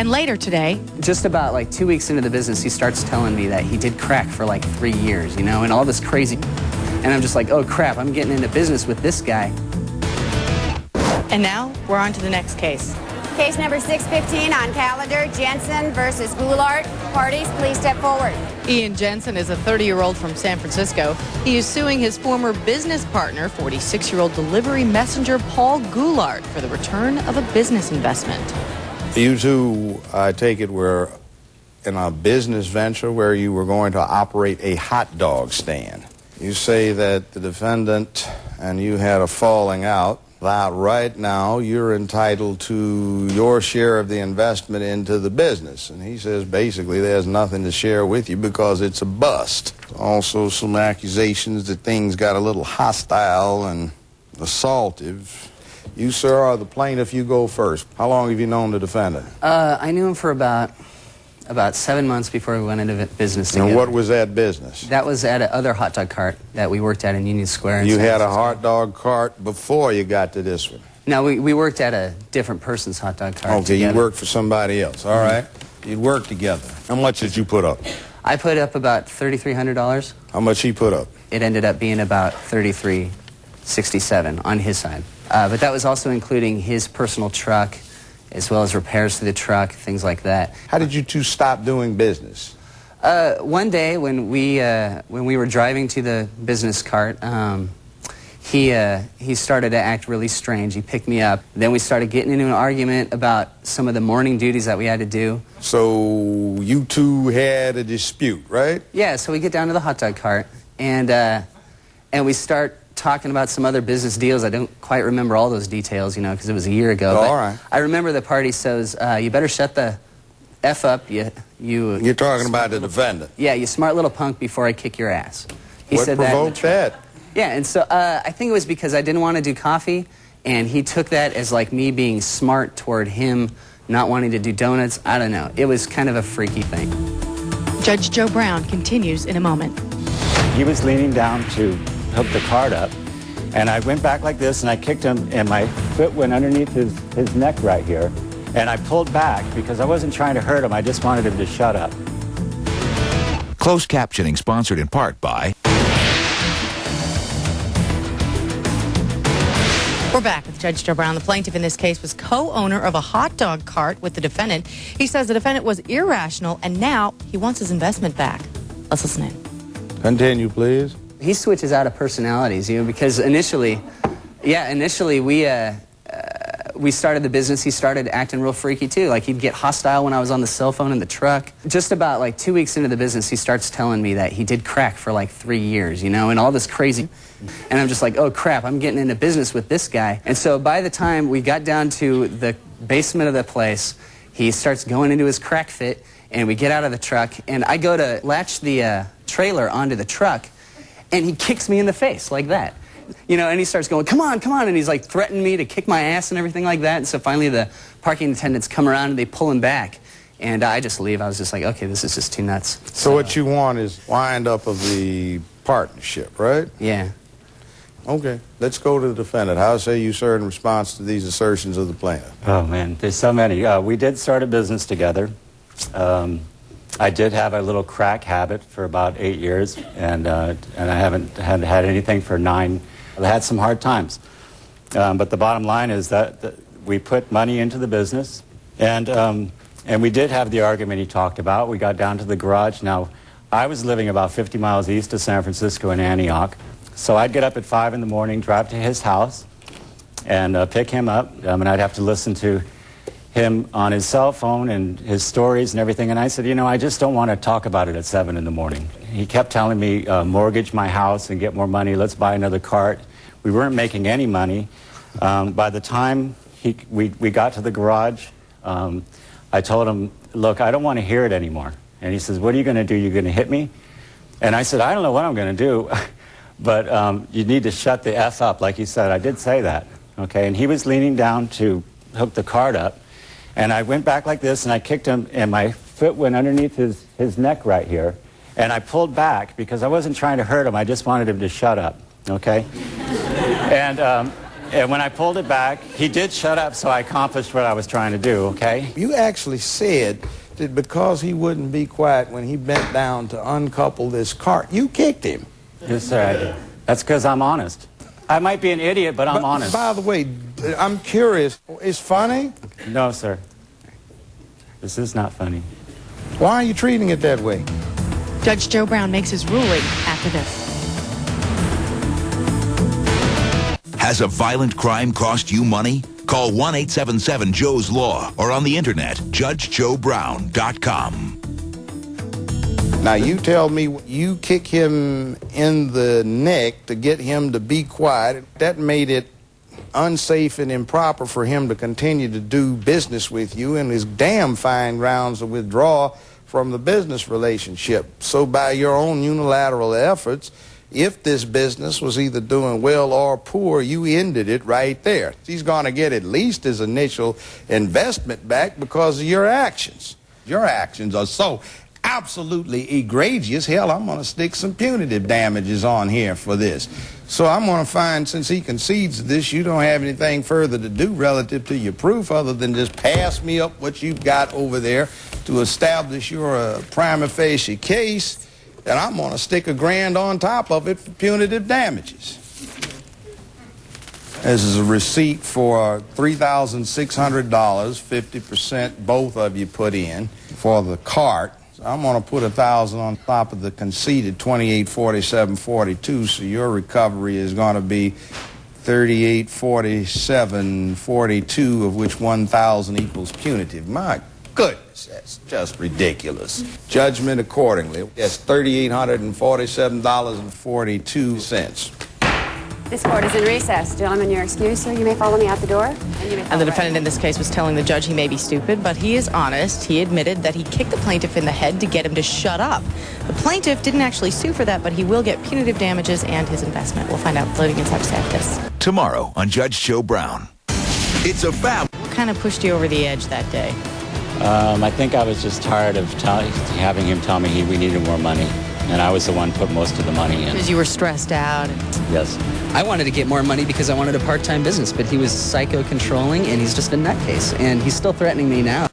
And later today, just about like 2 weeks into the business, he starts telling me that he did crack for like 3 years, you know, and all this crazy. And I'm just like, oh crap, I'm getting into business with this guy. And now we're on to the next case. Case number 615 on calendar, Jensen versus Goulart. Parties, please step forward. Ian Jensen is a 30-year-old from San Francisco. He is suing his former business partner, 46-year-old delivery messenger Paul Goulart, for the return of a business investment. You two, I take it, were in a business venture where you were going to operate a hot dog stand. You say that the defendant and you had a falling out. That right now you're entitled to your share of the investment into the business. And he says basically there's nothing to share with you because it's a bust. Also some accusations that things got a little hostile and assaultive. You, sir, are the plaintiff. You go first. How long have you known the defendant? I knew him for about 7 months before we went into business together. And what was that business? That was at another hot dog cart that we worked at in Union Square. You had a hot dog cart before you got to this one? No, we worked at a different person's hot dog cart. Okay, together. you worked for somebody else. All right. You'd work together. How much did you put up? I put up about $3,300. How much he put up? It ended up being about $3,367 on his side. But that was also including his personal truck, as well as repairs to the truck, things like that. How did you two stop doing business? One day when we were driving to the business cart, he started to act really strange. He picked me up. Then we started getting into an argument about some of the morning duties that we had to do. So you two had a dispute, right? Yeah, so we get down to the hot dog cart, and we start talking about some other business deals. I don't quite remember all those details, you know, because it was a year ago. All right. I remember the party says, you better shut the F up. You're talking about the defendant. Yeah, you smart little punk before I kick your ass. He what said provoked that? Yeah, and so I think it was because I didn't want to do coffee, and he took that as like me being smart toward him not wanting to do donuts. I don't know. It was kind of a freaky thing. Judge Joe Brown continues in a moment. He was leaning down to hook the cart up, and I went back like this, and I kicked him, and my foot went underneath his neck right here, and I pulled back because I wasn't trying to hurt him. I just wanted him to shut up. Closed captioning sponsored in part by... We're back with Judge Joe Brown. The plaintiff in this case was co-owner of a hot dog cart with the defendant. He says the defendant was irrational, and now he wants his investment back. Let's listen in. Continue, please. He switches out of personalities, you know, because initially we started the business. He started acting real freaky too. Like he'd get hostile when I was on the cell phone in the truck. Just about like 2 weeks into the business, he starts telling me that he did crack for like 3 years, you know, and all this crazy. And I'm just like, oh crap, I'm getting into business with this guy. And so by the time we got down to the basement of the place, he starts going into his crack fit, and we get out of the truck, and I go to latch the trailer onto the truck, and he kicks me in the face like that. You know, and he starts going, come on, and he's like threatening me to kick my ass and everything like that. And so finally the parking attendants come around and they pull him back. And I just leave. I was just like, okay, this is just too nuts. So what you want is wind up of the partnership, right? Yeah. Okay, let's go to the defendant. How say you, sir, in response to these assertions of the plaintiff? Oh, man, there's so many. We did start a business together. I did have a little crack habit for about 8 years, and I haven't had anything for 9. I had some hard times. But the bottom line is that we put money into the business, and we did have the argument he talked about. We got down to the garage. Now, I was living about 50 miles east of San Francisco in Antioch, so I'd get up at 5 in the morning, drive to his house, and pick him up, and I'd have to listen to him on his cell phone and his stories and everything. And I said, you know, I just don't want to talk about it at 7 in the morning. He kept telling me, mortgage my house and get more money. Let's buy another cart. We weren't making any money. By the time we got to the garage, I told him, look, I don't want to hear it anymore. And he says, what are you going to do? You're going to hit me? And I said, I don't know what I'm going to do, but you need to shut the F up, like he said. I did say that, okay? And he was leaning down to hook the cart up. And I went back like this, and I kicked him, and my foot went underneath his neck right here. And I pulled back because I wasn't trying to hurt him. I just wanted him to shut up, okay? And And when I pulled it back, he did shut up, so I accomplished what I was trying to do, okay? You actually said that because he wouldn't be quiet when he bent down to uncouple this cart, you kicked him. Yes, sir, I did. That's because I'm honest. I might be an idiot, but I'm honest. By the way, I'm curious. It's funny? No, sir. This is not funny. Why are you treating it that way? Judge Joe Brown makes his ruling after this. Has a violent crime cost you money? Call 1-877-JOE'S-LAW or on the internet, judgejoebrown.com. Now, you tell me you kick him in the neck to get him to be quiet. That made it unsafe and improper for him to continue to do business with you, and his damn fine grounds to withdraw from the business relationship. So by your own unilateral efforts, if this business was either doing well or poor, you ended it right there. He's going to get at least his initial investment back because of your actions. Your actions are so absolutely egregious. Hell, I'm going to stick some punitive damages on here for this. So I'm going to find, since he concedes this, you don't have anything further to do relative to your proof other than just pass me up what you've got over there to establish your prima facie case. And I'm going to stick $1,000 on top of it for punitive damages. This is a receipt for $3,600, 50% both of you put in for the cart. So I'm going to put $1,000 on top of the conceded $2847.42, so your recovery is going to be $3847.42, of which $1,000 equals punitive. My goodness, that's just ridiculous. Judgment accordingly. That's $3,847.42. This court is in recess. Gentlemen, you're excused, sir. You may follow me out the door. And the defendant in this case was telling the judge he may be stupid, but he is honest. He admitted that he kicked the plaintiff in the head to get him to shut up. The plaintiff didn't actually sue for that, but he will get punitive damages and his investment. We'll find out what litigants have to say after this. Tomorrow on Judge Joe Brown. It's a foul. What kind of pushed you over the edge that day? I think I was just tired of having him tell me we needed more money. And I was the one put most of the money in. Because you were stressed out. Yes. I wanted to get more money because I wanted a part-time business, but he was psycho-controlling, and he's just a nutcase. And he's still threatening me now.